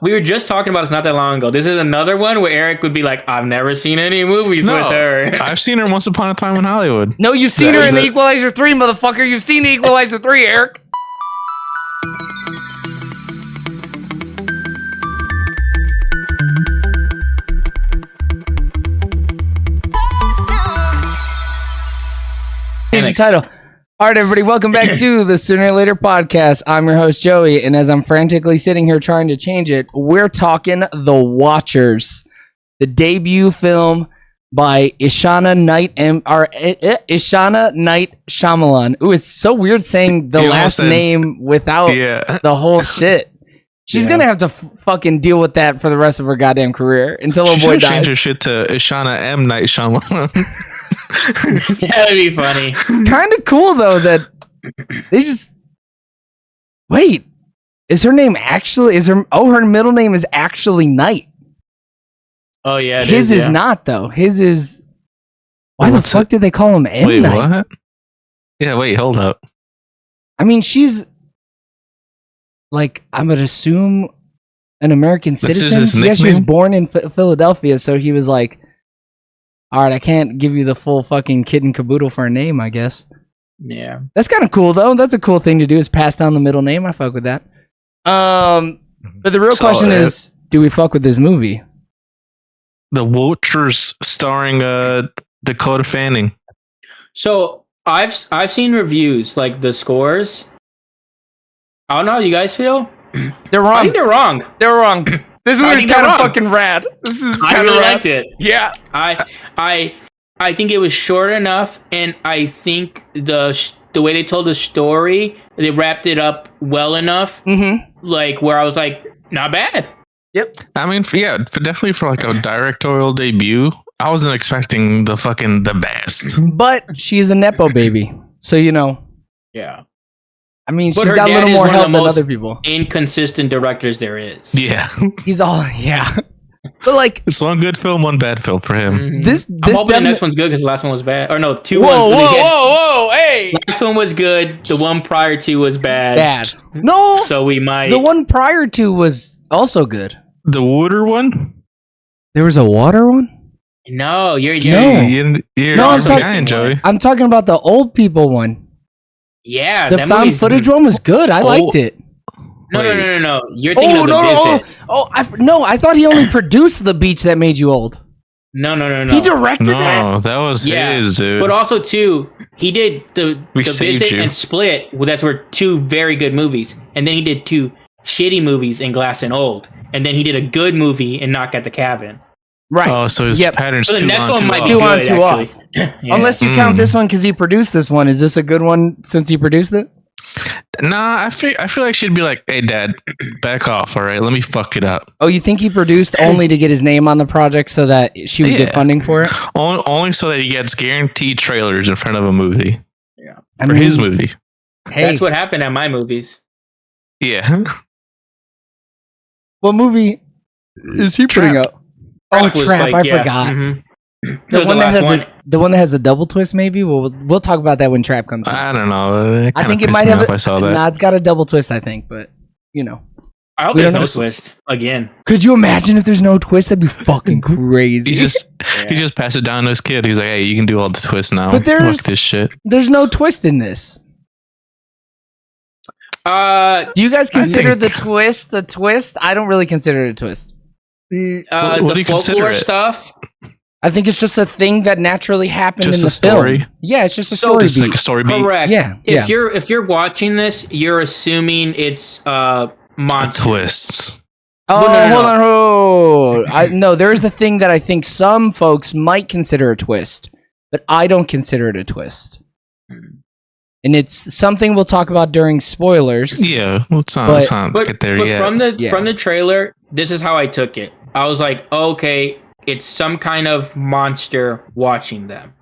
we were just talking about this not that long ago. This is another one where Eric would be like, "I've never seen any movies with her." I've seen her Once Upon a Time in Hollywood. No, you've seen her in The Equalizer 3, motherfucker. You've seen The Equalizer 3, Eric. Change the title. All right, everybody, welcome back to the Sooner or Later podcast. I'm your host, Joey, and as I'm frantically sitting here trying to change it, we're talking The Watchers, the debut film by Ishana Night Shyamalan. Ooh, it's so weird saying the last name without the whole shit. She's gonna have to fucking deal with that for the rest of her goddamn career until her boy dies. Change her shit to Ishana M. Night Shyamalan. That'd be funny. Kind of cool though that they just wait. Is her name actually? Her middle name is actually Night. Oh yeah, his is not though. His is. Why the fuck did they call him M wait, Night? What? Yeah, wait, hold up. I mean, she's like, I would assume an American citizen. Yeah, she was born in Philadelphia, so he was like, all right, I can't give you the full fucking kid and caboodle for a name, I guess. Yeah. That's kind of cool, though. That's a cool thing to do, is pass down the middle name. I fuck with that. But the real question is, do we fuck with this movie? The Watchers starring Dakota Fanning. So I've seen reviews, like the scores. I don't know how you guys feel. They're wrong. I think they're wrong. They're wrong. This movie's kind of fucking rad. This is kind of rad. Liked it. Yeah. I think it was short enough, and I think the way they told the story, they wrapped it up well enough. Mm-hmm. Like where I was like, not bad. Yep. I mean, definitely for like a directorial debut, I wasn't expecting the best. But she's a nepo baby, so you know. Yeah. I mean, she's got a little more help than other people. Inconsistent directors there is. Yeah. He's all, yeah. But like, it's one good film, one bad film for him. Mm-hmm. This I'm hoping the next one's good because the last one was bad. Or no, two. Whoa, hey! Last one was good. The one prior to was bad. Bad. No. So we might. The one prior to was also good. The water one. There was a water one. No, you're I'm talking, Joey. I'm talking about the old people one. Yeah, the found footage one was good. I liked it. No. You're thinking of the Visit. I thought he only produced The Beach That Made You Old. No. He directed that. No, that was his, dude. But also, too, he did the Visit and Split. Well, that's were two very good movies. And then he did two shitty movies in Glass and Old. And then he did a good movie in Knock at the Cabin. Right. Oh, so his patterns so the next one might be two good, on, two off. Yeah. Unless you count this one because he produced this one. Is this a good one since he produced it? Nah, I feel like she'd be like, "Hey, Dad, back off, all right? Let me fuck it up." Oh, you think he produced only to get his name on the project so that she would get funding for it? Only so that he gets guaranteed trailers in front of a movie. Yeah, for his movie. Hey, that's what happened at my movies. Yeah. What movie is he putting up? Oh, Trap! I forgot. Mm-hmm. The one that has a double twist. Maybe we'll talk about that when Trap comes. I don't know. I think it might have. I saw that. Nah, it's got a double twist. I think, but you know. I hope there's no twist again. Could you imagine if there's no twist? That'd be fucking crazy. He just passed it down to his kid. He's like, "Hey, you can do all the twists now." But Fuck this shit. There's no twist in this. Do you guys consider the twist a twist? I don't really consider it a twist. What do you folklore stuff? I think it's just a thing that naturally happened in the story. Film. Yeah, it's just a story beat. Like a story beat. Correct. Yeah. If you're watching this, you're assuming it's monster twists. Oh, hold on. No, there is a thing that I think some folks might consider a twist, but I don't consider it a twist. And it's something we'll talk about during spoilers. Yeah, let's not get there yet. From the trailer, this is how I took it. I was like, okay, it's some kind of monster watching them.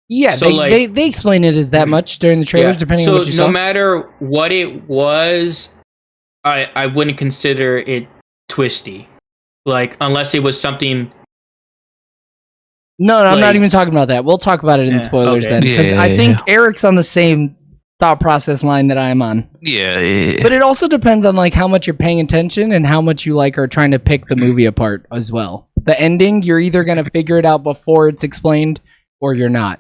Yeah, so they explain it as that much during the trailers, depending on what you saw. So no matter what it was, I wouldn't consider it twisty. Like, unless it was something... No, I'm not even talking about that. We'll talk about it in spoilers then. Because I think Eric's on the same thought process line that I'm on. Yeah. But it also depends on like how much you're paying attention and how much you like are trying to pick the movie apart as well. The ending, you're either gonna figure it out before it's explained or you're not.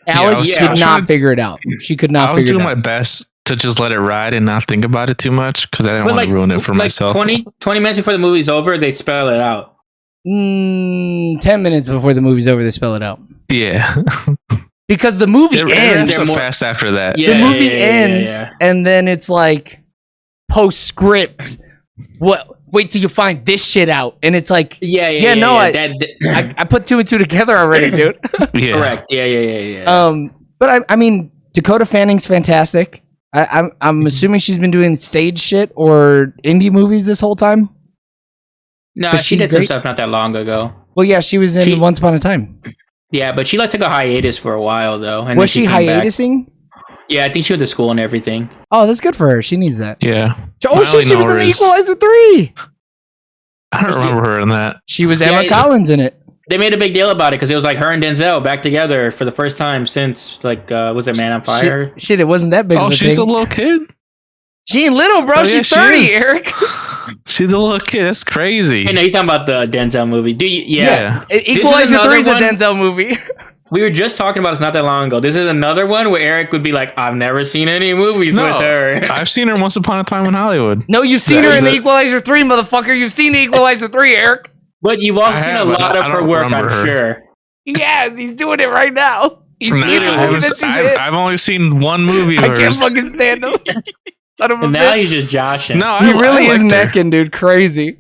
Alex did not figure it out. She could not. I was doing my best to just let it ride and not think about it too much because I didn't want to ruin it for myself. 20 minutes before the movie's over, they spell it out. 10 minutes before the movie's over, they spell it out. Yeah. Because the movie ends so fast after that. Yeah, the movie ends, and then it's like postscript. Wait till you find this shit out, and it's like, I put 2 and 2 together already, dude. Yeah. Correct. Yeah. But I mean, Dakota Fanning's fantastic. I'm assuming she's been doing stage shit or indie movies this whole time. No, she did some stuff not that long ago. Well, yeah, she was in Once Upon a Time. Yeah, but she took a hiatus for a while though. And was she hiatusing? Back. Yeah, I think she went to school and everything. Oh, that's good for her. She needs that. Yeah. Oh, she was in The Equalizer 3. I don't remember her in that. She was Emma Collins in it. They made a big deal about it because it was like her and Denzel back together for the first time since was it Man on Fire? Shit, it wasn't that big. Oh, she's a little kid. She ain't little, bro. She's 30, Eric. She's a little kid. That's crazy. Hey, no, he's talking about the Denzel movie. Yeah. Equalizer 3 is a Denzel movie. We were just talking about this not that long ago. This is another one where Eric would be like, I've never seen any movies with her. I've seen her Once Upon a Time in Hollywood. No, you've seen her in The Equalizer 3, motherfucker. You've seen The Equalizer 3, Eric. But you've also seen a lot of her work, I'm sure. Yes, he's doing it right now. He's seen the movie that she's in. I've only seen one movie of hers. I can't fucking stand him. Son of a and now he's just joshing. No, he really is necking, dude. Crazy.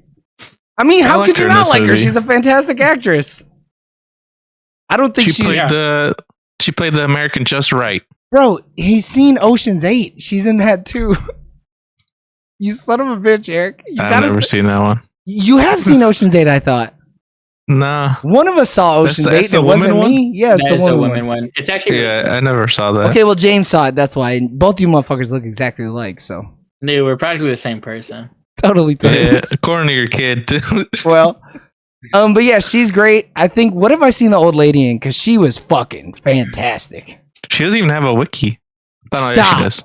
I mean, how could you not like her? She's a fantastic actress. I don't think she played the American Just Right. Bro, he's seen Ocean's 8. She's in that too. You son of a bitch, Eric. I've never seen that one. You have seen Ocean's 8, I thought. Nah. One of us saw Ocean's 8. That's the woman one? Me. Yeah, it's the woman one. It's actually I never saw that. Okay, well, James saw it. That's why. Both you motherfuckers look exactly alike, so. Dude, we're practically the same person. Totally. Yeah, according to your kid. Well, but yeah, she's great. I think, what have I seen the old lady in? Because she was fucking fantastic. She doesn't even have a wiki. Stop. Yeah, she does.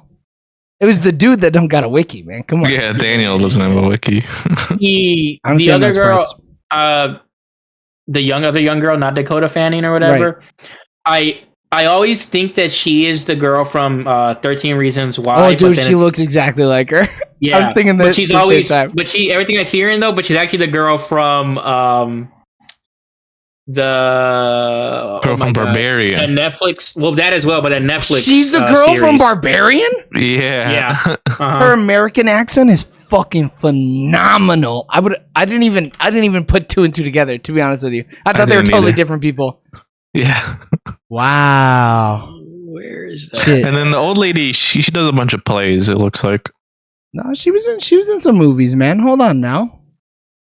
It was the dude that don't got a wiki, man. Come on. Yeah, Daniel doesn't have a wiki. The other girl, the other young girl, not Dakota Fanning or whatever. Right. I always think that she is the girl from 13 Reasons Why. Oh, dude, she looks exactly like her. Yeah, I was thinking that. But she's always, everything I see her in though. But she's actually the girl from Barbarian. The Netflix. Well, that as well, but a Netflix. She's the girl from Barbarian. Yeah. Her American accent is fucking phenomenal. I didn't even put 2 and 2 together. To be honest with you, I thought they were totally different people. Yeah. Wow. Where is that? Shit. And then the old lady, she does a bunch of plays. It looks like. No, she was in some movies, man. Hold on now.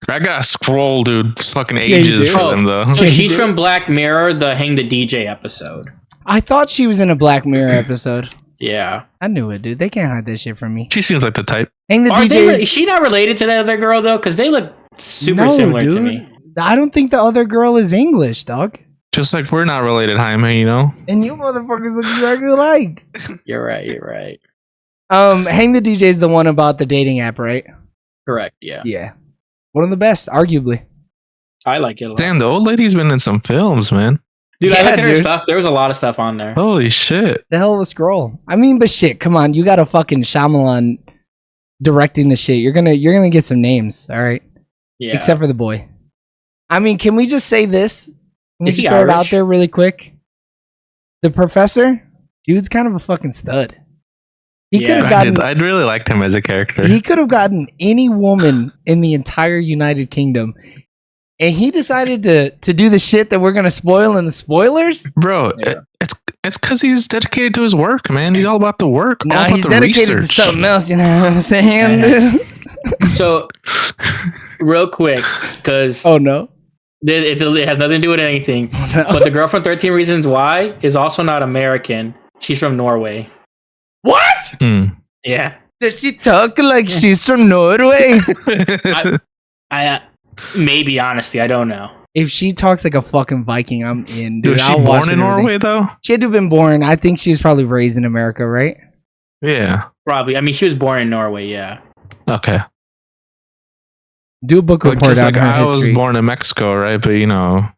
I gotta scroll, dude. Fucking ages for them though. So she's from Black Mirror, the Hang the DJ episode. I thought she was in a Black Mirror episode. Yeah, I knew it, dude. They can't hide this shit from me. She seems like the type. Hang the DJ. Is she not related to that other girl though? Because they look super similar to me. I don't think the other girl is English, dog. Just like we're not related, Jaime, you know? And you motherfuckers look exactly alike. You're right. Hang the DJ is the one about the dating app, right? Correct, yeah. Yeah. One of the best, arguably. I like it a lot. Damn, the old lady's been in some films, man. Dude, I look at her stuff. There was a lot of stuff on there. Holy shit. The hell of a scroll. I mean, but shit, come on. You got a fucking Shyamalan directing the shit. You're gonna get some names, all right? Yeah. Except for the boy. I mean, can we just say this? Can we just throw it out there really quick? The professor, dude's kind of a fucking stud. He could have gotten. I'd really liked him as a character. He could have gotten any woman in the entire United Kingdom, and he decided to do the shit that we're gonna spoil in the spoilers. Bro, it's because he's dedicated to his work, man. He's all about the work. No, he's dedicated to something else. You know what I'm saying? So, real quick, because oh no. It has nothing to do with anything. No. But the girl from 13 Reasons Why is also not American. She's from Norway. What? Yeah. Does she talk like she's from Norway? I maybe, honestly, I don't know. If she talks like a fucking Viking, I'm in. Dude, was she born in Norway, though? She had to have been born. I think she was probably raised in America, right? Yeah. Probably. I mean, she was born in Norway. Yeah. Okay. Do a book report just on like her I history. was born in Mexico, right? But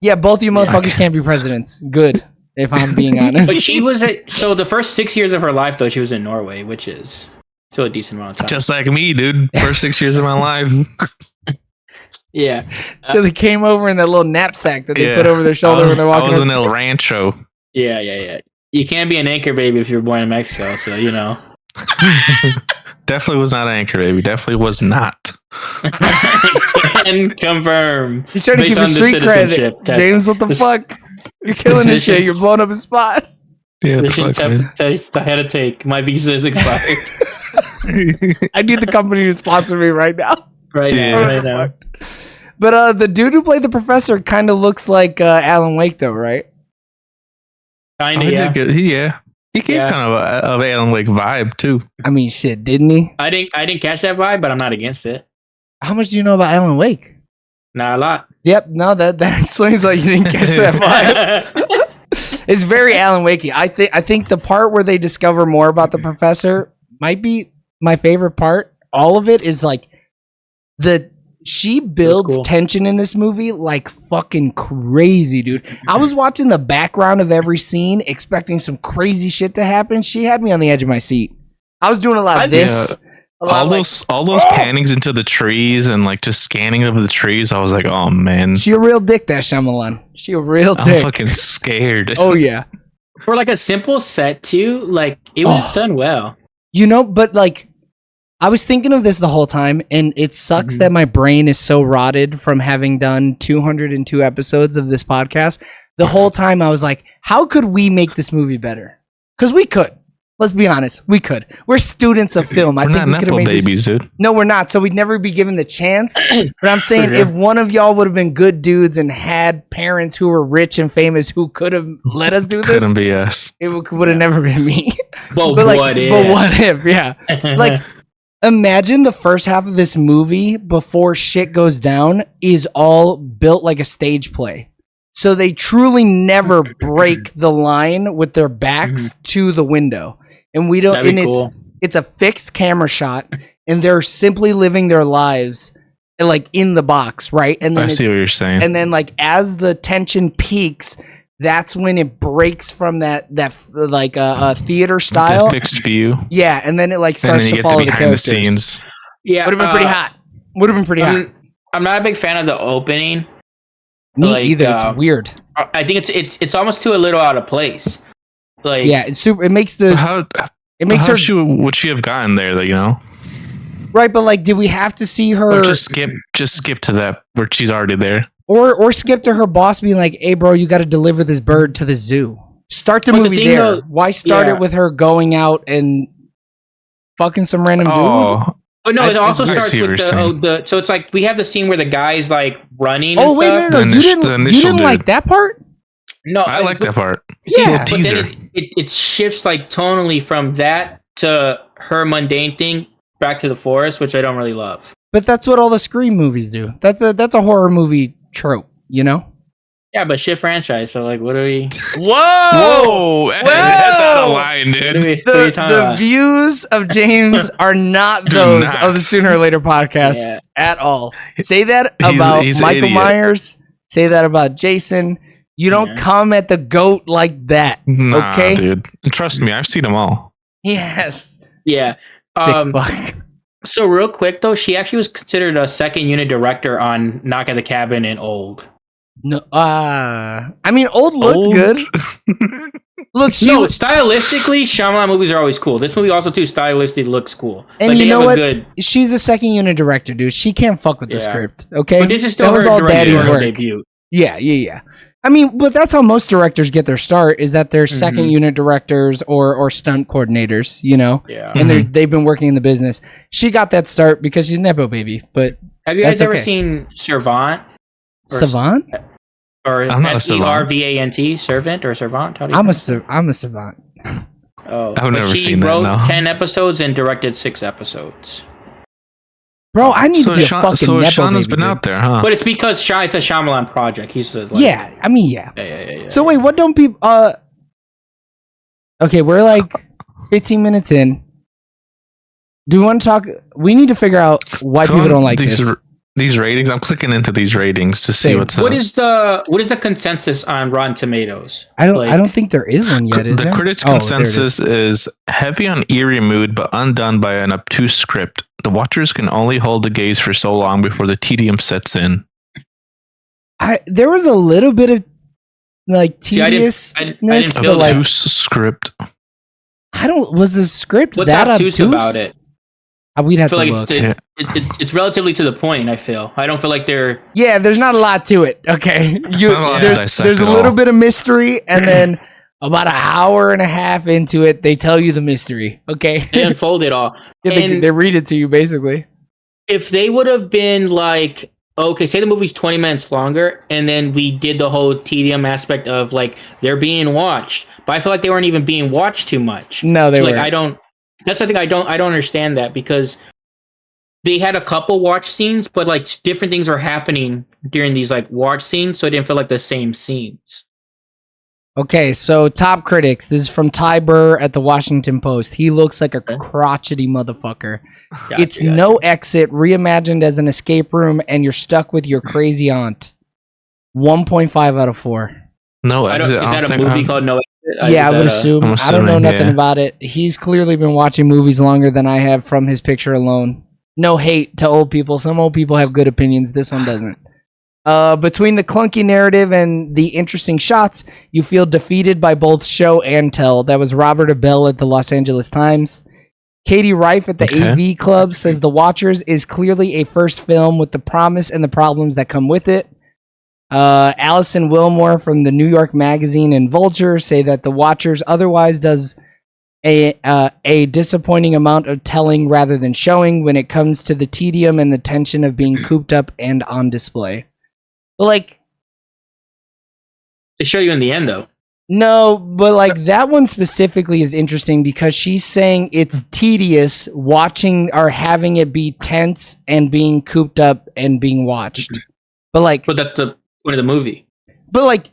Yeah, both of you motherfuckers can't be presidents. Good, if I'm being honest. But she was so the first 6 years of her life, though, she was in Norway, which is still a decent amount of time. just like me, dude. First 6 years of my life. Yeah. So they came over in that little knapsack that they put over their shoulder when they're walking. I was in El Rancho. Yeah. You can't be an anchor baby if you're born in Mexico, so you know. Definitely was not an anchor baby. Definitely was not. Can confirm. He's trying to keep his street credit. James, what the fuck? You're killing this shit. You're blowing up his spot. Yeah, the fuck, test I had to take. My visa is expired. I need the company to sponsor me right now. Right now. But the dude who played the professor kind of looks like Alan Wake, though, right? Kind of, yeah. He gave kind of Alan Wake vibe too. I mean, shit, didn't he? I didn't catch that vibe, but I'm not against it. How much do you know about Alan Wake? Not a lot. Yep, no, that explains why you didn't catch that vibe. It's very Alan Wakey. I think the part where they discover more about the professor might be my favorite part. All of it is like she builds tension in this movie like fucking crazy, dude. I was watching the background of every scene, expecting some crazy shit to happen. She had me on the edge of my seat. I was doing a lot of this. All those pannings into the trees and like just scanning of the trees. I was like, oh man, she a real dick, that Shyamalan. She a real dick. I'm fucking scared. Oh yeah. For like a simple set too, like it was done well. You know, but like I was thinking of this the whole time, and it sucks that my brain is so rotted from having done 202 episodes of this podcast. The whole time I was like, how could we make this movie better? Because we could. Let's be honest. We could. We're students of film. I think we could have made babies, dude. No, we're not. So we'd never be given the chance. But I'm saying if one of y'all would have been good dudes and had parents who were rich and famous who could have let us do this. Couldn't be us. It would have never been me. But what if? Yeah. Like, imagine the first half of this movie before shit goes down is all built like a stage play. So they truly never break the line with their backs to the window. And we don't, and it's a fixed camera shot, and they're simply living their lives like in the box, right? And then I see what you're saying. And then like as the tension peaks, that's when it breaks from that like theater style, the fixed view. Yeah, and then it like starts to follow the characters. The scenes. Yeah, would have been pretty hot. Would have been pretty hot. I'm not a big fan of the opening. Me either. It's weird. I think it's almost too a little out of place. Like, yeah, it's super. It makes the would she have gotten there though? You know, right? But like, did we have to see her? Or just skip to that where she's already there, or skip to her boss being like, "Hey, bro, you got to deliver this bird to the zoo." Start the movie there. Why start it with her going out and fucking some random dude? But no, it also starts with the so it's like we have the scene where the guy's like running. Oh wait, no, you didn't like that part? No, I like that part. Yeah, but then it shifts like tonally from that to her mundane thing back to the forest, which I don't really love. But that's what all the Scream movies do. That's a horror movie trope, you know? Yeah, but shit franchise. So like, what are we? Whoa! That's out of line, dude. The views of James are not those of the Sooner or Later podcast at all. Say that about Michael Myers. Say that about Jason. You don't come at the goat like that, okay? Dude. Trust me, I've seen them all. Yes. Yeah. Sick fuck. So real quick though, she actually was considered a second unit director on Knock at the Cabin and Old. No, I mean, Old looked good. Look, stylistically, Shyamalan movies are always cool. This movie also too stylistically looks cool. And like, you know what? She's a second unit director, dude. She can't fuck with the script, okay? But this is still her daddy's debut. Yeah. I mean, but that's how most directors get their start, is that they're second unit directors or stunt coordinators, you know? Yeah. And they've been working in the business. She got that start because she's Nepo baby, but have you guys ever seen Servant? Savant? Or Servant, Servant or Servant? I'm a savant. Oh, I've never seen that. She wrote 10 episodes and directed 6 episodes. Bro, I need to be a fucking Nepo Shauna's baby, been out there, huh? But it's because it's a Shyamalan project. He's like, yeah. So wait, what don't people? Okay, we're like 15 minutes in. Do we want to talk? We need to figure out why people don't like these ratings. I'm clicking into these ratings to see what's up. What is the consensus on Rotten Tomatoes? I don't think there is one yet. Is the there? critics' consensus is heavy on eerie mood, but undone by an obtuse script. The watchers can only hold the gaze for so long before the tedium sets in. There was a little bit of like tediousness, but like obtuse script. Was the script what's that obtuse about it? We'd have to look. It's relatively to the point. I feel. I don't feel like they're. Yeah, there's not a lot to it. Okay, there's a little bit of mystery, and then about an hour and a half into it, they tell you the mystery. Okay, they unfold it all. Yeah, they read it to you basically. If they would have been like, okay, say the movie's 20 minutes longer, and then we did the whole tedium aspect of like they're being watched, but I feel like they weren't even being watched too much. No, they weren't. Like that's the thing I don't understand that, because they had a couple watch scenes, but like different things are happening during these like watch scenes, so it didn't feel like the same scenes. Okay, so top critics. This is from Ty Burr at the Washington Post. He looks like a crotchety motherfucker. It's no exit, reimagined as an escape room, and you're stuck with your crazy aunt. 1.5 out of 4. No exit. Is that a movie called No Exit? I would assume. I don't know nothing about it. He's clearly been watching movies longer than I have from his picture alone. No hate to old people. Some old people have good opinions. This one doesn't. Between the clunky narrative and the interesting shots, you feel defeated by both show and tell. That was Robert Abel at the Los Angeles Times. Katie Rife at the AV Club says The Watchers is clearly a first film with the promise and the problems that come with it. Allison Wilmore from the New York Magazine and Vulture say that The Watchers otherwise does a disappointing amount of telling rather than showing when it comes to the tedium and the tension of being cooped up and on display. But like, they show you in the end though. No, but like that one specifically is interesting because she's saying it's tedious watching or having it be tense and being cooped up and being watched. But that's the point of the movie. But like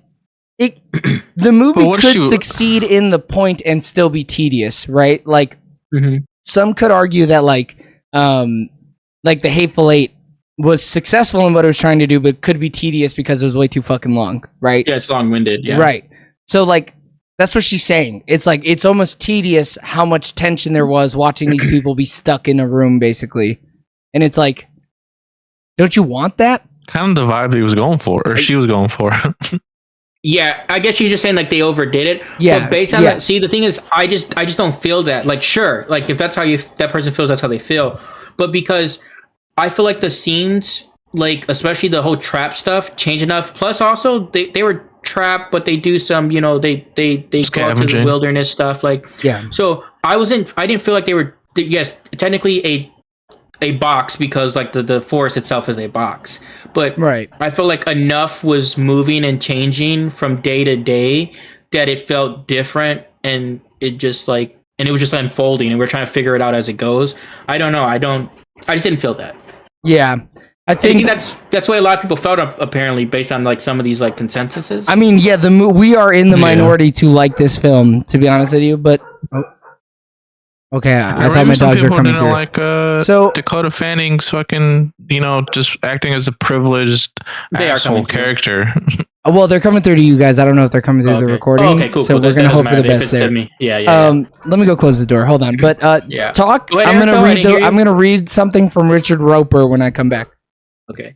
the movie could succeed in the point and still be tedious, right? Like some could argue that like The Hateful Eight was successful in what it was trying to do, but could be tedious because it was way too fucking long, right? Yeah, it's long-winded. Yeah, right. So like that's what she's saying. It's like it's almost tedious how much tension there was watching these people be stuck in a room, basically, and it's like, don't you want that? Kind of the vibe he was going for, or she was going for. Yeah, I guess she's just saying like they overdid it. Yeah, but based on that, see, the thing is, I just don't feel that. Like, sure, like if that's how that person feels, that's how they feel. But because I feel like the scenes, like especially the whole trap stuff, change enough. Plus, also they were trapped, but they do some, they go to the wilderness stuff. Like, yeah. So I didn't feel like they were. Yes, technically a box because like the forest itself is a box, but right. I feel like enough was moving and changing from day to day that it felt different, and it just like, and it was just unfolding, and we're trying to figure it out as it goes. I don't know. I just didn't feel that. Yeah, I think that's why a lot of people felt apparently based on like some of these like consensuses. I mean, yeah, we are in the minority to like this film, to be honest with you, but. Okay, I thought my dogs were coming through. Like Dakota Fanning's fucking, just acting as a privileged asshole character. Well, they're coming through to you guys. I don't know if they're coming through the recording. Okay, cool. So we're gonna hope for the best there. Yeah. Let me go close the door. Hold on, but talk. I'm gonna read something from Richard Roper when I come back. Okay.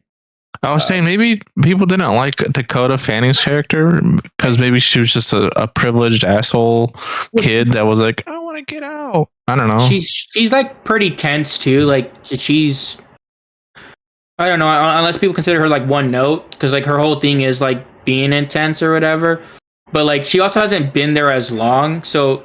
I was saying maybe people didn't like Dakota Fanning's character because maybe she was just a privileged asshole kid that was like, I want to get out. I don't know. She's like pretty tense too. Like she's, I don't know, unless people consider her like one note, because like her whole thing is like being intense or whatever. But like she also hasn't been there as long, so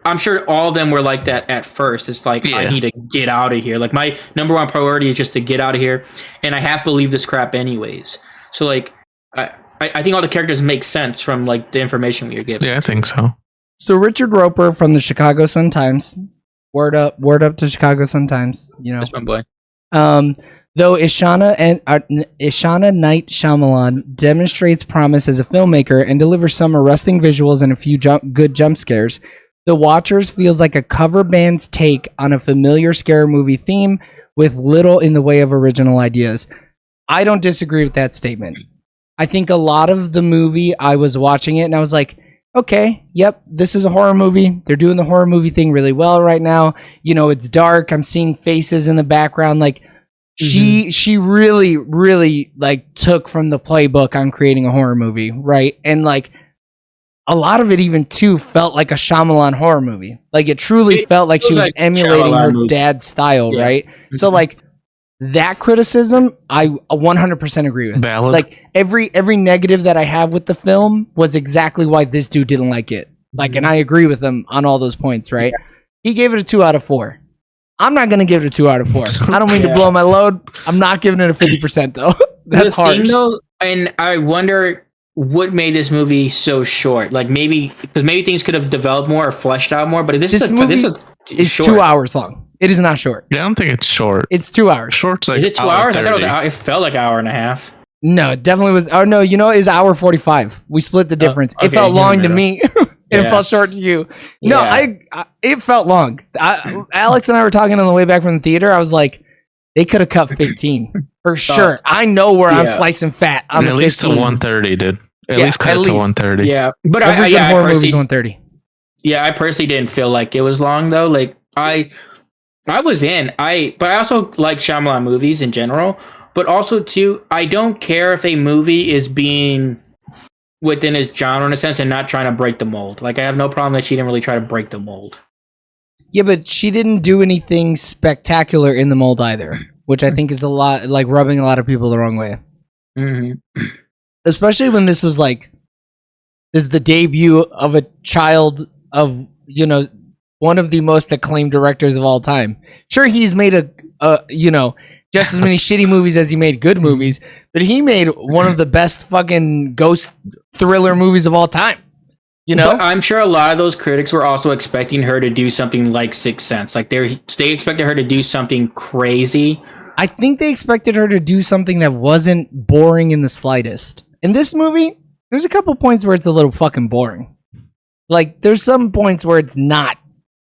I'm sure all of them were like that at first. It's like, I need to get out of here. Like my number one priority is just to get out of here, and I have to leave this crap anyways. So like, I think all the characters make sense from like the information we are given. Yeah, I think so. So Richard Roper from the Chicago Sun-Times, word up to Chicago Sun-Times. That's my boy. Though Ishana Night Shyamalan demonstrates promise as a filmmaker and delivers some arresting visuals and a few good jump scares, The Watchers feels like a cover band's take on a familiar scary movie theme with little in the way of original ideas. I don't disagree with that statement. I think a lot of the movie, I was watching it and I was like, okay, yep, this is a horror movie. They're doing the horror movie thing really well right now. You know, it's dark. I'm seeing faces in the background. Like, she really, really like took from the playbook on creating a horror movie, right? And like a lot of it even too felt like a Shyamalan horror movie. Like it truly felt like she was like emulating her dad's style, right? So like that criticism, I 100% agree with. Valid. Like every negative that I have with the film was exactly why this dude didn't like it. Like, and I agree with him on all those points, right? He gave it a 2 out of 4. I'm not gonna give it a 2 out of 4. I don't mean to blow my load. I'm not giving it a 50% though. That's hard. And I wonder what made this movie so short. Like maybe because maybe things could have developed more or fleshed out more. But this movie is short. 2 hours long. It is not short. Yeah, I don't think it's short. It's 2 hours. Short's like is it 2 hours? 30. I thought it felt like an hour and a half. No, it definitely was. Oh no, you know, it's hour 45. We split the difference. It felt long to me. It felt short to you. No, it felt long. Alex and I were talking on the way back from the theater. I was like, they could have cut 15 for sure. I know where I'm slicing fat. On at least to 130, dude. At least cut it to 130. Yeah, but every good horror movie is 130. Yeah, I personally didn't feel like it was long though. Like I was in. But I also like Shyamalan movies in general. But also too, I don't care if a movie is being within its genre in a sense and not trying to break the mold. Like I have no problem that she didn't really try to break the mold. Yeah, but she didn't do anything spectacular in the mold either, which I think is a lot like rubbing a lot of people the wrong way. Mm-hmm. Especially when this was like, this is the debut of a child of, you know, one of the most acclaimed directors of all time. Sure, he's made just as many shitty movies as he made good movies, but he made one of the best fucking ghost thriller movies of all time. You know, but I'm sure a lot of those critics were also expecting her to do something like Sixth Sense. Like they expected her to do something crazy. I think they expected her to do something that wasn't boring in the slightest. In this movie, there's a couple points where it's a little fucking boring. Like there's some points where it's not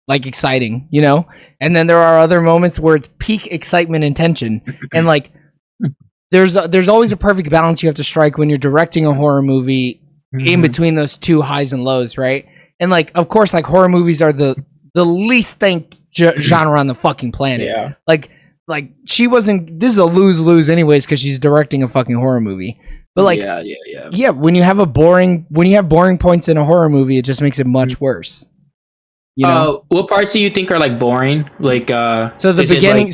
like exciting, you know? And then there are other moments where it's peak excitement and tension. And like there's always a perfect balance you have to strike when you're directing a horror movie in between those two highs and lows, right? And like of course like horror movies are the least thanked genre on the fucking planet. Yeah. Like she wasn't, this is a lose-lose anyways cuz she's directing a fucking horror movie. But like yeah, when you have boring points in a horror movie, it just makes it much worse. You know? What parts do you think are like boring? Like so the beginning,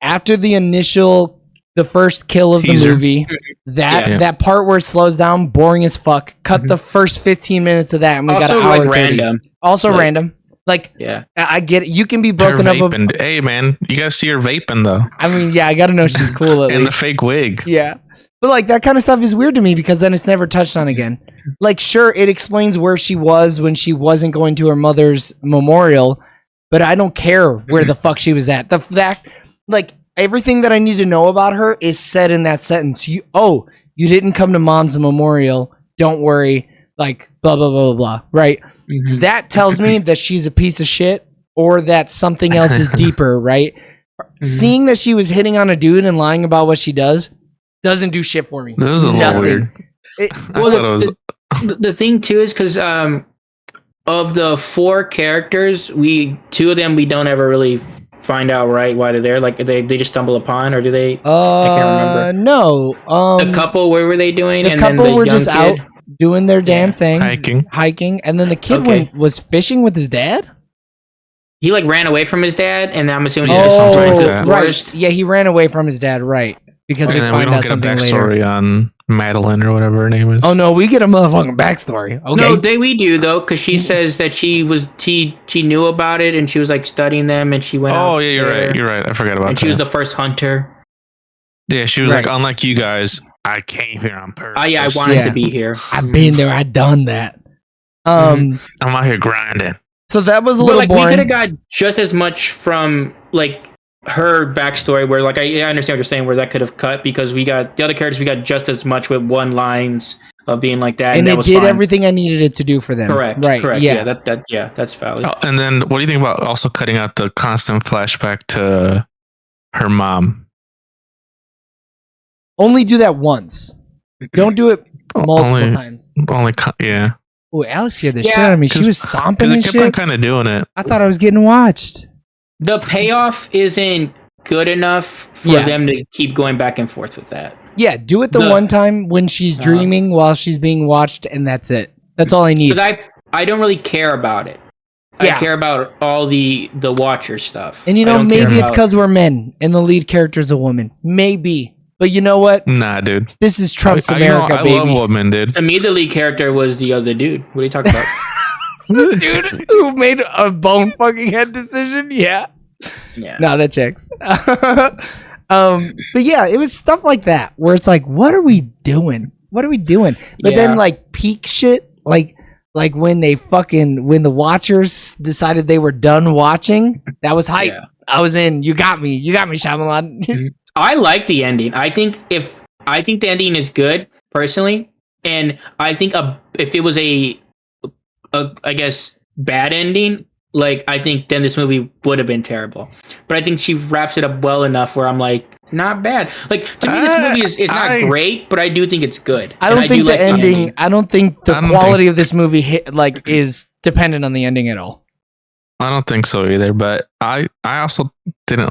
after the first kill of the movie, that part where it slows down, boring as fuck. Cut the first 15 minutes of that, and we got an hour. Random. Also random. Like I get it. You can be broken up. Hey man, you gotta see her vaping though. I mean, yeah, I gotta know she's cool at and least. The fake wig. Yeah, but like that kind of stuff is weird to me because then it's never touched on again. Like, sure, it explains where she was when she wasn't going to her mother's memorial, but I don't care where the fuck she was at. The fact, like, everything that I need to know about her is said in that sentence. You didn't come to mom's memorial. Don't worry. Like, blah, blah, blah, blah, blah. Right? Mm-hmm. That tells me that she's a piece of shit or that something else is deeper, right? Mm-hmm. Seeing that she was hitting on a dude and lying about what she does doesn't do shit for me. That was a little weird. The thing too is because of the 4 characters, 2 of them we don't ever really find out right why they're there. Like they just stumble upon, or do they? I can't remember. No. The couple, what were they doing? The couple were just out doing their damn thing, hiking, and then the kid was fishing with his dad. He like ran away from his dad, and I'm assuming something like that. Right? Yeah, he ran away from his dad, right? Because we find out something later. Backstory on Madeline or whatever her name is. Oh no, we get a motherfucking backstory. Okay. No, we do though, because she says that she knew about it and she was like studying them, and she went. Oh yeah, you're right. I forgot about that. And she was the first hunter. Yeah, she was like, unlike you guys, I came here on purpose. Oh yeah, I wanted to be here. I've been there. I've done that. I'm out here grinding. So that was a little boring. We could have got just as much from like her backstory, where like I understand what you're saying, where that could have cut, because we got the other characters, we got just as much with one lines of being like that, and that it was did fine. everything I needed it to do for them. Correct. Right. Correct. Yeah. That's valid. Oh, and then what do you think about also cutting out the constant flashback to her mom? Only do that once. Don't do it multiple times. Yeah. Oh, Alex scared the shit out of me. She was stomping and Because I kept on shit. kind of doing it. I thought I was getting watched. The payoff isn't good enough for them to keep going back and forth with that. Yeah, do it the one time when she's dreaming while she's being watched, and that's it. That's all I need. Because I don't really care about it. Yeah. I care about all the Watcher stuff. And maybe it's because we're men and the lead character is a woman. Maybe. But you know what? Nah, dude. This is Trump's America, baby. I love women, dude. To me, the lead character was the other dude. What are you talking about? The dude who made a bone fucking head decision? Yeah. No, that checks. But yeah, it was stuff like that where it's like, what are we doing? What are we doing? But then like peak shit, like when the Watchers decided they were done watching, that was hype. Yeah. I was in. You got me, Shyamalan. I like the ending. I think the ending is good personally, and I think if it was a I guess bad ending, like I think then this movie would have been terrible. But I think she wraps it up well enough where I'm like, not bad. Like to me, this movie is not great, but I do think it's good. I don't think the ending. I don't think the quality of this movie is dependent on the ending at all. I don't think so either, but I also didn't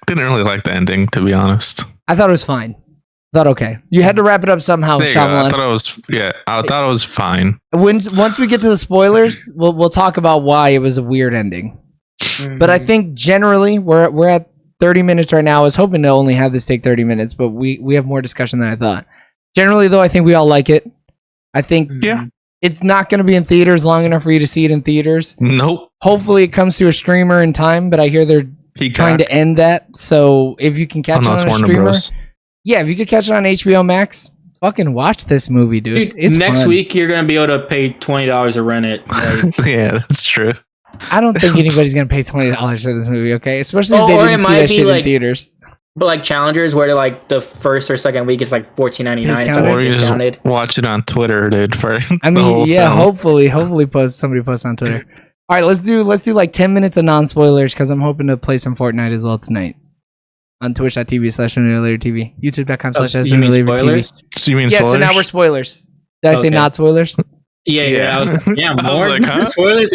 really like the ending, to be honest. I thought it was fine. Okay. You had to wrap it up somehow, Shyamalan. I thought it was fine. Once we get to the spoilers, we'll talk about why it was a weird ending. Mm-hmm. But I think generally we're at 30 minutes right now. I was hoping to only have this take 30 minutes, but we have more discussion than I thought. Generally though, I think we all like it. I think it's not going to be in theaters long enough for you to see it in theaters. Nope. Hopefully it comes to a streamer in time, but I hear they're trying to end that. So if you can catch it on a streamer, if you could catch it on HBO Max, fucking watch this movie, dude. It's next fun. week you're going to be able to pay $20 to rent it. Like, yeah, that's true. I don't think anybody's going to pay $20 for this movie, okay? Especially if they didn't see that shit in theaters. But like Challengers, where they're like the first or second week is like $14.99. Or you just watch it on Twitter, dude. Hopefully somebody posts on Twitter. All right, let's do like 10 minutes of non-spoilers because I'm hoping to play some Fortnite as well tonight on twitch.tv/TV, youtube.com/TV. So you mean spoilers? So now we're spoilers. Did I say not spoilers? Yeah. I was more like, huh? spoilers.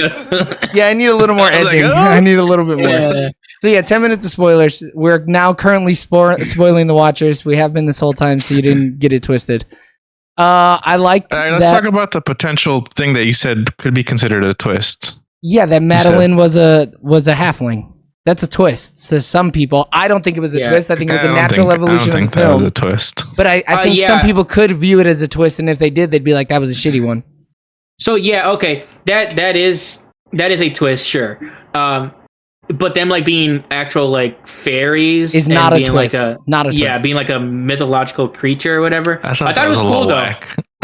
Yeah, I need a little more edging. I need a little bit more. Yeah. So 10 minutes of spoilers. We're now currently spoiling the Watchers. We have been this whole time, so you didn't get it twisted. I liked All right, let's talk about the potential thing that you said could be considered a twist. Yeah, that Madeline was a halfling. That's a twist to some people. I don't think it was a twist. I think it was a natural evolution of the film. That was a twist. But I think some people could view it as a twist, and if they did, they'd be like, that was a shitty one. So okay. That is a twist, sure. But them like being actual like fairies is not a twist. Not a twist. Yeah, being like a mythological creature or whatever. I thought it was cool though.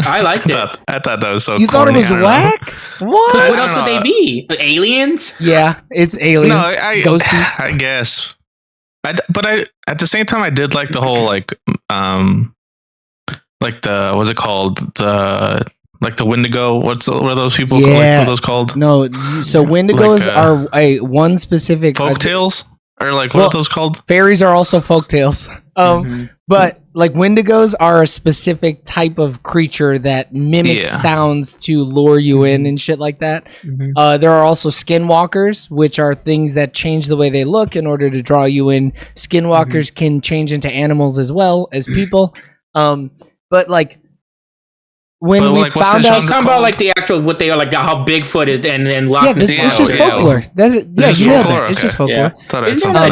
I liked it. I thought that was so. You thought it was whack? What? What else would they be? Aliens? Yeah, it's aliens. No, ghosties. I guess. But at the same time I did like the whole like what's it called, the Wendigo. What are those people? What are those called? No, so Wendigos are a one specific folk tales, or what are those called? Fairies are also folk tales. But like Wendigos are a specific type of creature that mimics sounds to lure you in and shit like that. There are also skinwalkers, which are things that change the way they look in order to draw you in. Skinwalkers can change into animals as well as people. But like. When we found out, talking about like the actual what they are, like how Bigfoot is, and then Loch Ness. It's just folklore. You nailed it. It's just folklore.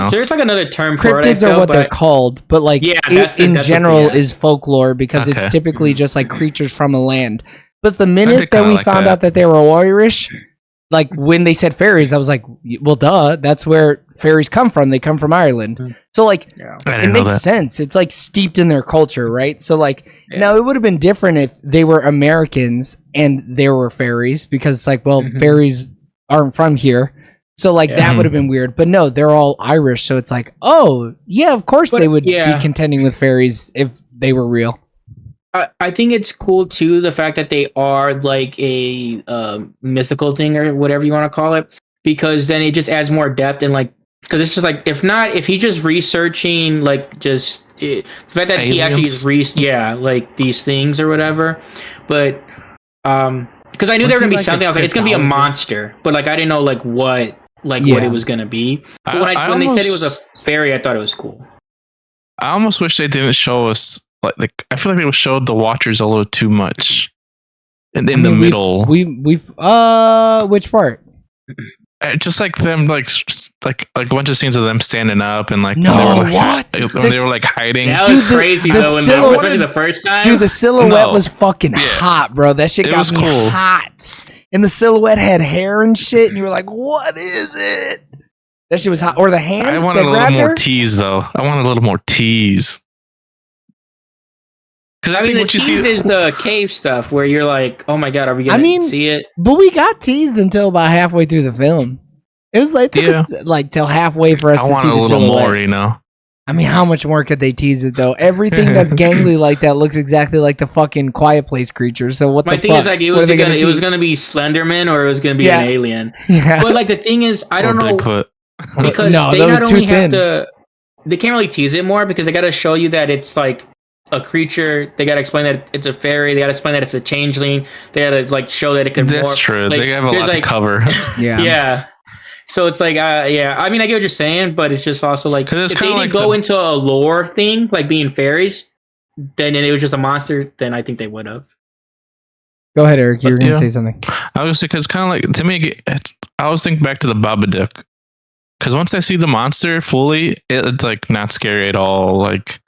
There's like another term for it. Cryptids are what they're called, but like in general is folklore because it's typically just like creatures from a land. But the minute that we found out that they were Irish, like when they said fairies, I was like, well, duh, that's where fairies come from. They come from Ireland. So like, it makes sense. It's like steeped in their culture, right? So like, now it would have been different if they were Americans and there were fairies because it's like, well, fairies aren't from here. So like that would have been weird. But no, they're all Irish. So it's like, oh yeah, of course they would be contending with fairies if they were real. I think it's cool too, the fact that they are like a mythical thing or whatever you want to call it, because then it just adds more depth and like, because it's just like if he's just researching like just the fact that aliens? He actually is like these things or whatever, but because I knew there were gonna be something, I was like, it's gonna be a monster, but like I didn't know like what what it was gonna be. But when they said it was a fairy, I thought it was cool. I almost wish they didn't show us. Like I feel like they showed the Watchers a little too much, and in the middle. We've which part? Just like them, like a bunch of scenes of them standing up and like no, when they were, like, what? When they were like hiding. That was crazy though. Especially the first time, dude, the silhouette was fucking hot, bro. That shit got me cool. Hot, and the silhouette had hair and shit, and you were like, "What is it?" That shit was hot. Or the hand. I wanted a little more tease, though. I wanted a little more tease. Because I mean, the tease is the cave stuff where you're like, "Oh my god, are we gonna see it?" But we got teased until about halfway through the film. It was like it took us like till halfway for us to see the silhouette. I want a little more, you know. I mean, how much more could they tease it though? Everything that's gangly like that looks exactly like the fucking Quiet Place creature. So what? My thing is like it was gonna be Slenderman or it was gonna be an alien. Yeah. But like the thing is, I don't know Bigfoot. Because they not only have to, they can't really tease it more because they got to show you that it's like a creature. They got to explain that it's a fairy. They got to explain that it's a changeling. They got to like show that it can. That's true. Like, they have a lot to cover. Yeah. So it's like, yeah. I mean, I get what you're saying, but it's just also like if they didn't go into a lore thing, like being fairies, then it was just a monster. Then I think they would have. Go ahead, Eric. You were going to say something. I was because kind of like to me, I always think back to the Babadook. Because once I see the monster fully, it's like not scary at all. Like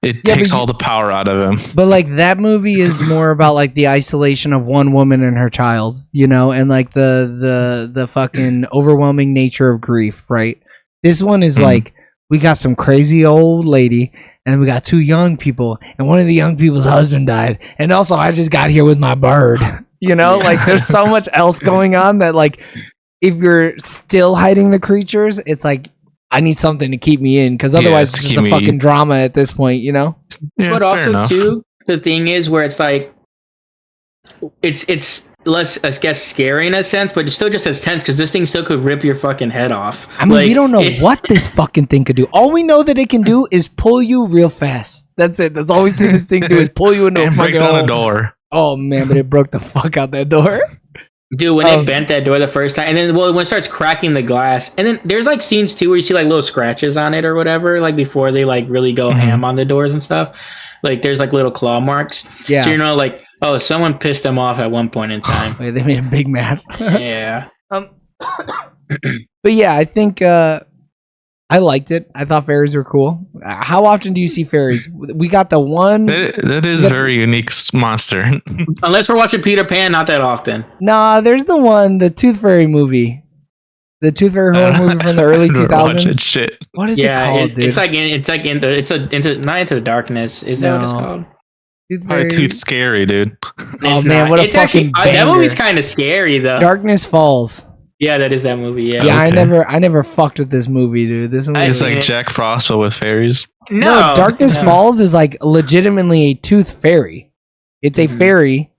it takes all the power out of him. But like that movie is more about like the isolation of one woman and her child, you know, and like the fucking overwhelming nature of grief, right? This one is like we got some crazy old lady and we got two young people, and one of the young people's husband died, and also I just got here with my bird. You know, like there's so much else going on that like. If you're still hiding the creatures, it's like I need something to keep me in because otherwise it's just a fucking drama at this point, you know. Yeah, but also too, the thing is where it's like it's less, I guess, scary in a sense, but it's still just as tense because this thing still could rip your fucking head off. I mean, we don't know what this fucking thing could do. All we know that it can do is pull you real fast. That's it. That's all we see this thing do is pull you into a fucking break down a door. Oh man, but it broke the fuck out that door. Dude, when they bent that door the first time, and then when it starts cracking the glass, and then there's like scenes too where you see like little scratches on it or whatever, like before they like really go ham on the doors and stuff. Like there's like little claw marks. Yeah. So you know, like, oh, someone pissed them off at one point in time. Wait, they made him big mad. Yeah. But yeah, I think I liked it. I thought fairies were cool. How often do you see fairies? We got the one. That is a very unique monster. Unless we're watching Peter Pan, not that often. Nah, there's the one, the Tooth Fairy movie. The Tooth Fairy horror movie from the early 2000s. Shit. What is it called, dude? It's not Into the Darkness. Is that what it's called? Tooth Scary, dude. Oh man, what a fucking banger. That movie's kind of scary though. Darkness Falls. Yeah, that is that movie. Yeah. Yeah, okay. I never fucked with this movie, dude. This movie is like Jack Frost but with fairies. No, Darkness Falls is like legitimately a tooth fairy. It's a fairy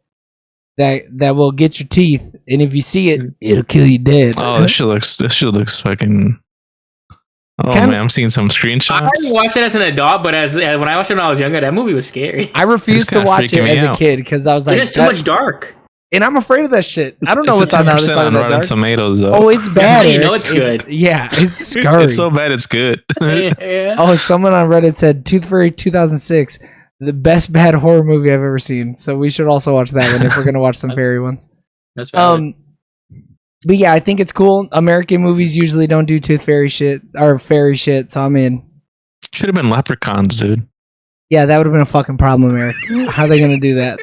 that will get your teeth, and if you see it, it'll kill you dead. Oh, this shit looks fucking. Oh man, I'm seeing some screenshots. I didn't watch it as an adult, but as when I watched it when I was younger, that movie was scary. I refused to watch it as a kid because I was like, it's too much dark. And I'm afraid of that shit. I don't know what's on the other side of that dark. Tomatoes, though. Oh, it's bad. You know it's good. It's scary. It's so bad, it's good. Yeah. Oh, someone on Reddit said Tooth Fairy 2006, the best bad horror movie I've ever seen. So we should also watch that one if we're gonna watch some fairy ones. That's valid. But yeah, I think it's cool. American movies usually don't do tooth fairy shit or fairy shit, so I'm in. Should have been leprechauns, dude. Yeah, that would have been a fucking problem, Eric. How are they gonna do that?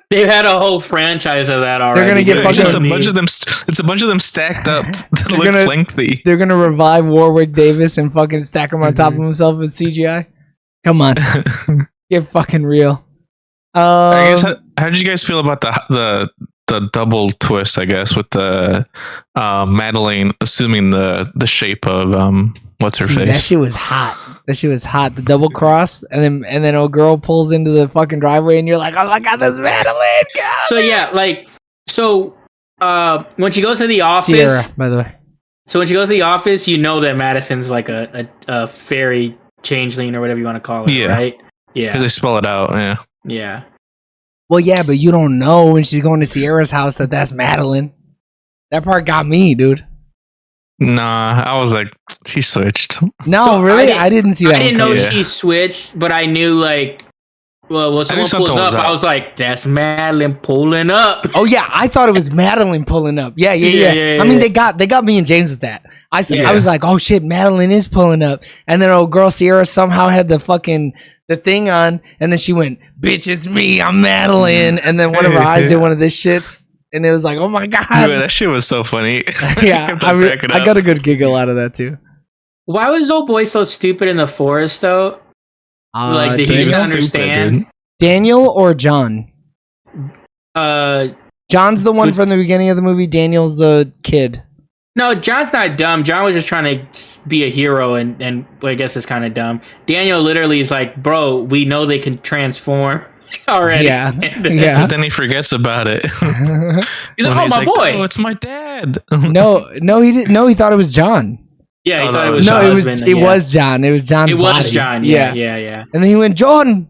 They've had a whole franchise of that already. They're gonna get fucking. It's a bunch of them. It's a bunch of them stacked up to look lengthy. They're gonna revive Warwick Davis and fucking stack him on top of himself with CGI. Come on, get fucking real. I guess. How did you guys feel about the double twist? I guess with the Madeline assuming the shape of what's her face. That shit was hot. That shit was hot. The double cross, and then a girl pulls into the fucking driveway, and you're like, oh my god, that's Madeline. God. So yeah, like when she goes to the office, Sierra, by the way. So when she goes to the office, you know that Madison's like a fairy changeling or whatever you want to call it, right? Yeah, because they spell it out. Yeah, yeah. Well, yeah, but you don't know when she's going to Sierra's house that that's Madeline. That part got me, dude. Nah, I was like, she switched. No, so really? I didn't see that. I didn't know she switched, but I knew like, well, when someone pulls up, I was like, that's Madeline pulling up. Oh yeah, I thought it was Madeline pulling up. Yeah. I mean, they got me and James with that. I was like, oh shit, Madeline is pulling up, and then old girl Sierra somehow had the thing on, and then she went, bitch, it's me, I'm Madeline, and then one of her eyes did one of this shits. And it was like, oh my god, dude, that shit was so funny. Yeah, I got a good giggle out of that too. Why was old boy so stupid in the forest though? Like, did he just understand? Stupid, Daniel or John? John's the one from the beginning of the movie. Daniel's the kid. No, John's not dumb. John was just trying to be a hero, and I guess it's kind of dumb. Daniel literally is like, bro, we know they can transform. Already. Yeah. But then he forgets about it. He's like, oh, my boy. Oh, it's my dad. No, he didn't. No, he thought it was John. Yeah, he thought it was John. No, it was John. It was John's It was John. Yeah. And then he went, John.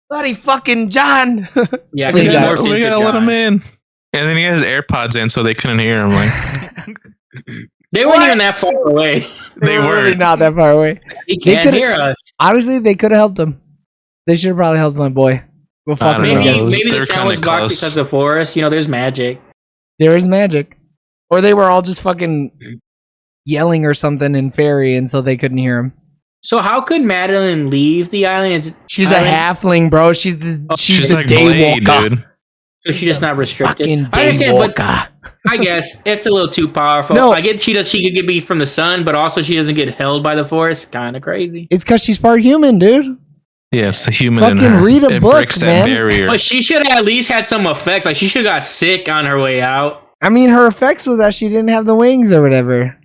Bloody fucking John. Yeah, we gotta let him in. And then he has AirPods in, so they couldn't hear him. Like, they weren't even that far away. They were really not that far away. He can't hear us. Honestly, they could have helped him. They should have probably helped my boy. Well, maybe the sound was blocked because of the forest. You know, there's magic. There is magic. Or they were all just fucking yelling or something in fairy, and so they couldn't hear him. So how could Madeline leave the island? She's a halfling, bro. She's the like Daywalker, dude. So she's just not restricted. I understand, but I guess it's a little too powerful. No. I get she could be from the sun, but also she doesn't get held by the forest. Kind of crazy. It's because she's part human, dude. Yes, the human. Fucking read a book, man. But she should have at least had some effects. Like she should have got sick on her way out. I mean, her effects was that she didn't have the wings or whatever.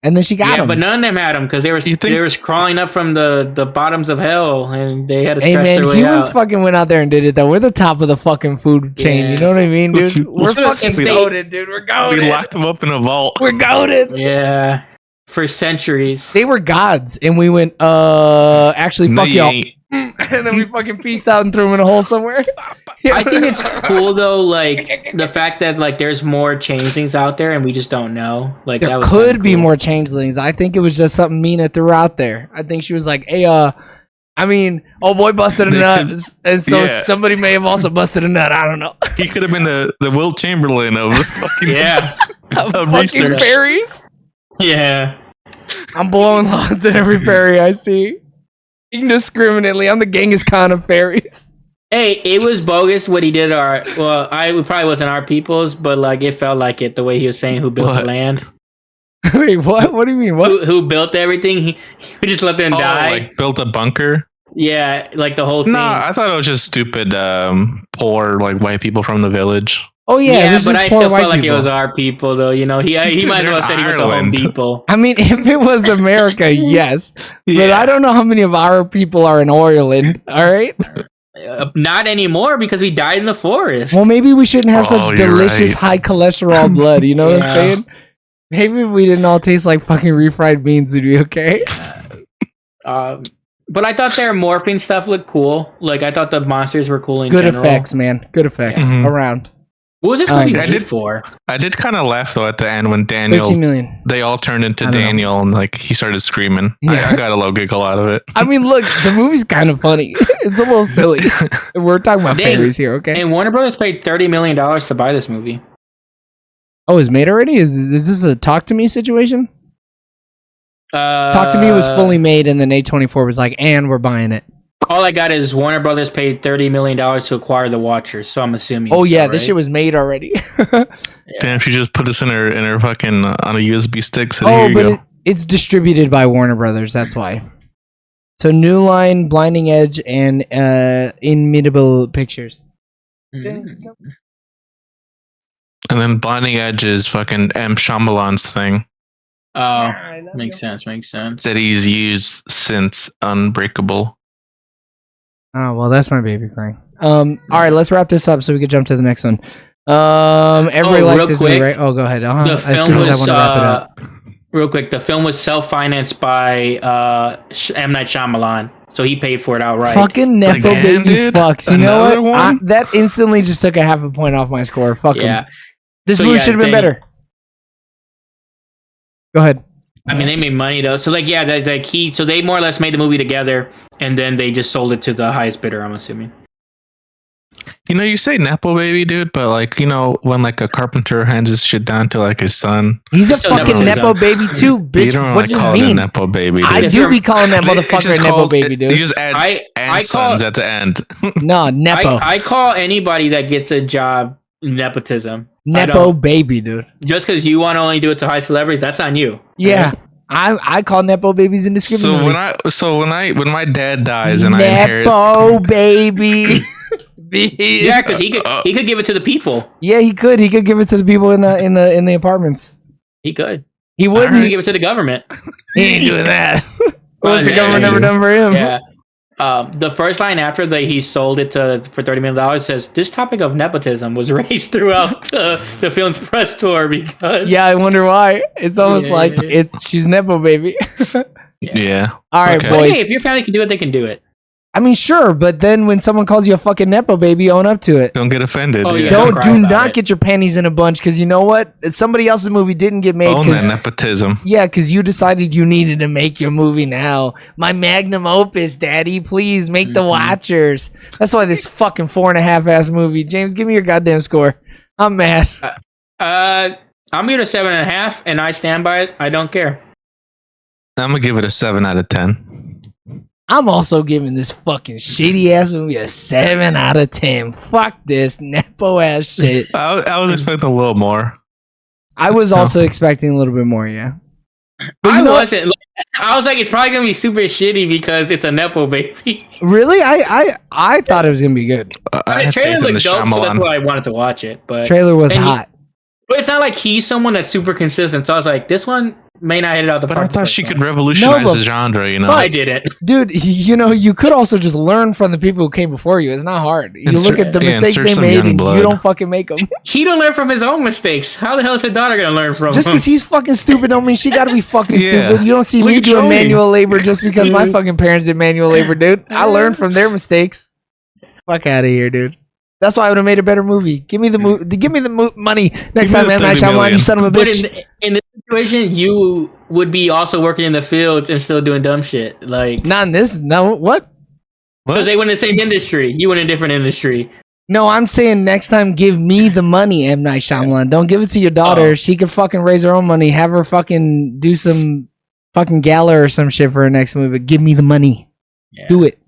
And then she got them. But none of them had them because they were crawling up from the bottoms of hell, and they had to stretch their way humans fucking went out there and did it though. We're the top of the fucking food chain. You know what I mean, dude? We're fucking goated, dude. We're goated. We locked them up in a vault. We're goated. Yeah. For centuries. They were gods, and we went, actually, fuck y'all. And then we fucking pieced out and threw them in a hole somewhere. I think it's cool, though, like, the fact that, like, there's more changelings out there, and we just don't know. Like, there could be more changelings. I think it was just something Mina threw out there. I think she was like, hey, I mean, oh boy busted a nut, and so somebody may have also busted a nut. I don't know. He could have been the Wilt Chamberlain of fucking, of fucking fairies. Yeah. I'm blowing lots at every fairy I see. Indiscriminately. I'm the Genghis Khan of fairies. Hey, it was bogus what he did. It probably wasn't our people's, but like it felt like it the way he was saying who built the land. Wait, what? What do you mean? What? Who built everything? He just let them die. Like built a bunker? Yeah, like the whole thing. No, I thought it was just stupid, poor like white people from the village. Oh yeah, but I still felt like it was our people, though. You know, he might as well said he was the Home People. I mean, if it was America, yes, but I don't know how many of our people are in Ireland. All right, not anymore because we died in the forest. Well, maybe we shouldn't have such delicious high cholesterol blood. You know what I'm saying? Maybe if we didn't all taste like fucking refried beans, it'd be okay. But I thought their morphing stuff looked cool. Like I thought the monsters were cool in general. Good effects, man. Good effects around. What was this movie made for? I did kind of laugh though at the end when Daniel. 13 million. They all turned into Daniel and like he started screaming. Yeah. I got a little giggle out of it. I mean, look, the movie's kind of funny. It's a little silly. We're talking about fairies here, okay? And Warner Brothers paid $30 million to buy this movie. Oh, it's made already? Is this a Talk to Me situation? Talk to Me was fully made, and then A24 was like, and we're buying it. All I got is Warner Brothers paid $30 million to acquire the Watchers, so I'm assuming. Oh yeah, this shit was made already. Damn, she just put this in her fucking on a USB stick. So it's distributed by Warner Brothers. That's why. So New Line, Blinding Edge, and Inimitable Pictures. Mm-hmm. And then Blinding Edge is fucking M. Shyamalan's thing. Oh, makes sense. That he's used since Unbreakable. Oh well, that's my baby crying. All right, let's wrap this up so we can jump to the next one. Everybody liked this movie, right? Oh, go ahead. The film was real quick. The film was self-financed by M. Night Shyamalan, so he paid for it outright. Fucking nepo baby fucks. You know what? That instantly just took a half a point off my score. Fuck him. This movie should have been better. Go ahead. I mean, they made money though. So so they more or less made the movie together, and then they just sold it to the highest bidder. I'm assuming. You know, you say nepo baby, dude, but like, you know, when like a carpenter hands his shit down to like his son, he's a fucking nepo baby too, bitch. You don't what like call it a nepo baby, dude. I do be calling that motherfucker a nepo baby, dude. You just add sons at the end. No, nepo. I call anybody that gets a job nepotism. Nepo baby, dude. Just because you want to only do it to high celebrities, that's on you. Yeah. I call nepo babies indiscriminately. So when my dad dies and I inherit nepo baby. Yeah, because he could give it to the people. Yeah, he could give it to the people in the apartments. He could. He wouldn't give it to the government. He ain't doing that. What's the government ever done for him? Yeah. The first line after he sold it for $30 million says, "This topic of nepotism was raised throughout the film's press tour because." Yeah, I wonder why. It's almost like she's nepo baby. Yeah. All right, boys. Hey, if your family can do it, they can do it. I mean, sure, but then when someone calls you a fucking nepo baby, own up to it. Don't get offended. Oh, yeah. Do not get your panties in a bunch, because you know what? Somebody else's movie didn't get made. Own that nepotism. Yeah, because you decided you needed to make your movie now. My magnum opus, daddy. Please make the Watchers. That's why this fucking 4.5 ass movie. James, give me your goddamn score. I'm mad. I'm giving it a 7.5, and I stand by it. I don't care. I'm gonna give it a 7 out of 10. I'm also giving this fucking shitty ass movie a 7 out of 10. Fuck this nepo ass shit. I was expecting a little more. I was also expecting a little bit more, yeah. But I wasn't. I was like, it's probably gonna be super shitty because it's a nepo baby. Really? I thought it was gonna be good. The trailer looked dope, so that's why I wanted to watch it. But trailer was hot. But it's not like he's someone that's super consistent. So I was like, this one may not hit it out the park. But I thought she could revolutionize the genre, you know? I didn't. Dude, you know, you could also just learn from the people who came before you. It's not hard. You look at the mistakes they made and you don't fucking make them. He don't learn from his own mistakes. How the hell is his daughter going to learn from Just because he's fucking stupid don't mean she got to be fucking stupid. You don't see me doing manual labor just because my fucking parents did manual labor, dude. I learned from their mistakes. Fuck out of here, dude. That's why I would have made a better movie. Give me the money next time, M. Night Shyamalan, you son of a bitch. But in this situation, you would be also working in the fields and still doing dumb shit. Like not in this. No, what? Because they went in the same industry. You went in a different industry. No, I'm saying next time, give me the money, M. Night Shyamalan. Don't give it to your daughter. She can fucking raise her own money. Have her fucking do some fucking gala or some shit for her next movie. But give me the money. Yeah. Do it.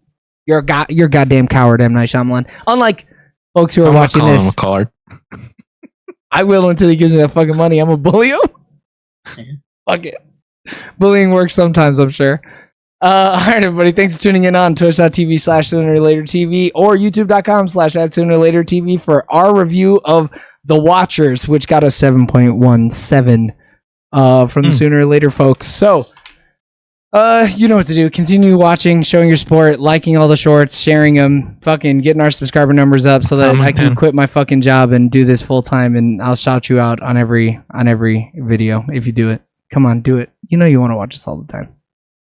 You're a goddamn coward, M. Night Shyamalan. Unlike folks who are watching this, him a card. I will until he gives me that fucking money. I'm a bully him. Fuck it. Bullying works sometimes, I'm sure. All right, everybody. Thanks for tuning in on twitch.tv/SoonerLaterTV or youtube.com/@SoonerLaterTV for our review of The Watchers, which got a 7.17 from the Sooner or Later folks. So, you know what to do. Continue watching, showing your support, liking all the shorts, sharing them, fucking getting our subscriber numbers up so that I can quit my fucking job and do this full time, and I'll shout you out on every video if you do it. Come on, do it. You know you want to watch us all the time.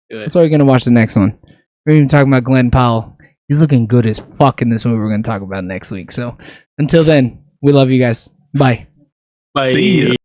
That's why we're gonna watch the next one. We're even talking about Glenn Powell. He's looking good as fuck in this movie we're gonna talk about next week. So until then, we love you guys. Bye. Bye. See ya.